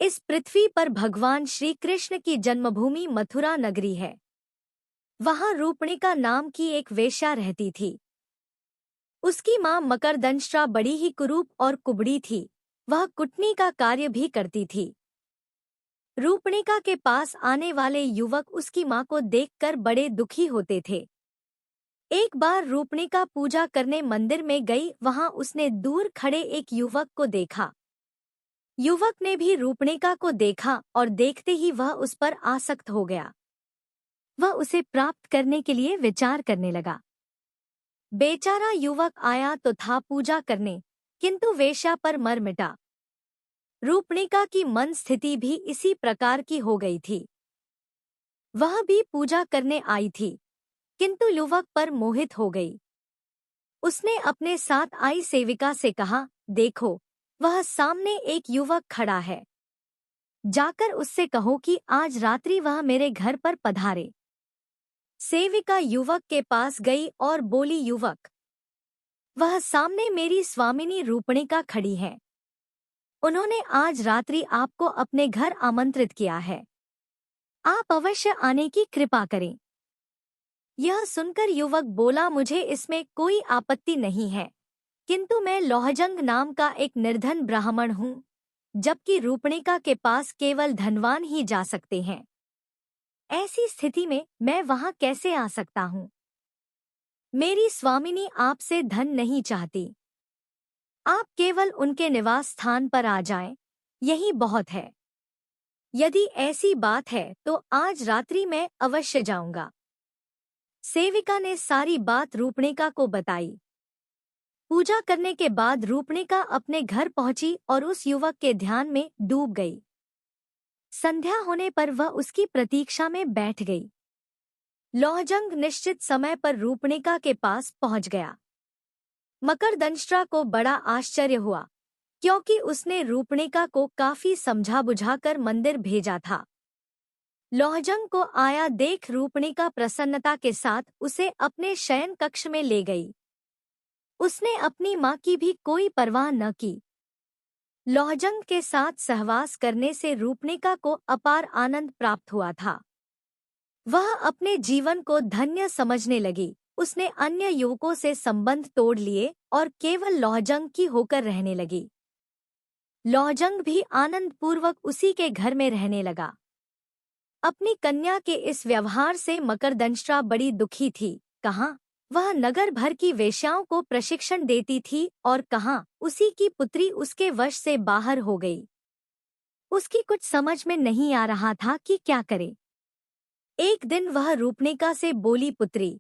इस पृथ्वी पर भगवान श्री कृष्ण की जन्मभूमि मथुरा नगरी है। वहां रूपणिका नाम की एक वेश्या रहती थी। उसकी मां मकरदंष्ट्रा बड़ी ही कुरूप और कुबड़ी थी। वह कुटनी का कार्य भी करती थी। रूपणिका के पास आने वाले युवक उसकी मां को देखकर बड़े दुखी होते थे। एक बार रूपणिका पूजा करने मंदिर में गई। वहां उसने दूर खड़े एक युवक को देखा। युवक ने भी रूपणिका को देखा और देखते ही वह उस पर आसक्त हो गया। वह उसे प्राप्त करने के लिए विचार करने लगा। बेचारा युवक आया तो था पूजा करने, किंतु वेश्या पर मर मिटा। रूपणिका की मन स्थिति भी इसी प्रकार की हो गई थी। वह भी पूजा करने आई थी, किंतु युवक पर मोहित हो गई। उसने अपने साथ आई सेविका से कहा, देखो, वह सामने एक युवक खड़ा है। जाकर उससे कहो कि आज रात्रि वह मेरे घर पर पधारे। सेविका युवक के पास गई और बोली, युवक, वह सामने मेरी स्वामिनी रूपणिका खड़ी है। उन्होंने आज रात्रि आपको अपने घर आमंत्रित किया है। आप अवश्य आने की कृपा करें। यह सुनकर युवक बोला, मुझे इसमें कोई आपत्ति नहीं है, किंतु मैं लौहजंग नाम का एक निर्धन ब्राह्मण हूँ, जबकि रूपणिका के पास केवल धनवान ही जा सकते हैं। ऐसी स्थिति में मैं वहां कैसे आ सकता हूँ? मेरी स्वामिनी आपसे धन नहीं चाहती। आप केवल उनके निवास स्थान पर आ जाएं, यही बहुत है। यदि ऐसी बात है तो आज रात्रि मैं अवश्य जाऊंगा। सेविका ने सारी बात रूपणिका को बताई। पूजा करने के बाद रूपणिका अपने घर पहुंची और उस युवक के ध्यान में डूब गई। संध्या होने पर वह उसकी प्रतीक्षा में बैठ गई। लौहजंग निश्चित समय पर रूपणिका के पास पहुंच गया। मकरदंष्ट्रा को बड़ा आश्चर्य हुआ, क्योंकि उसने रूपणिका को काफी समझा बुझाकर मंदिर भेजा था। लौहजंग को आया देख रूपणिका प्रसन्नता के साथ उसे अपने शयन कक्ष में ले गई। उसने अपनी मां की भी कोई परवाह न की। लौहजंग के साथ सहवास करने से रूपणिका को अपार आनंद प्राप्त हुआ था। वह अपने जीवन को धन्य समझने लगी। उसने अन्य युवकों से संबंध तोड़ लिए और केवल लौहजंग की होकर रहने लगी। लौहजंग भी आनंद पूर्वक उसी के घर में रहने लगा। अपनी कन्या के इस व्यवहार से मकरदंष्ट्रा बड़ी दुखी थी। कहाँ वह नगर भर की वेश्याओं को प्रशिक्षण देती थी और कहाँ उसी की पुत्री उसके वश से बाहर हो गई। उसकी कुछ समझ में नहीं आ रहा था कि क्या करे। एक दिन वह रूपणिका से बोली, पुत्री,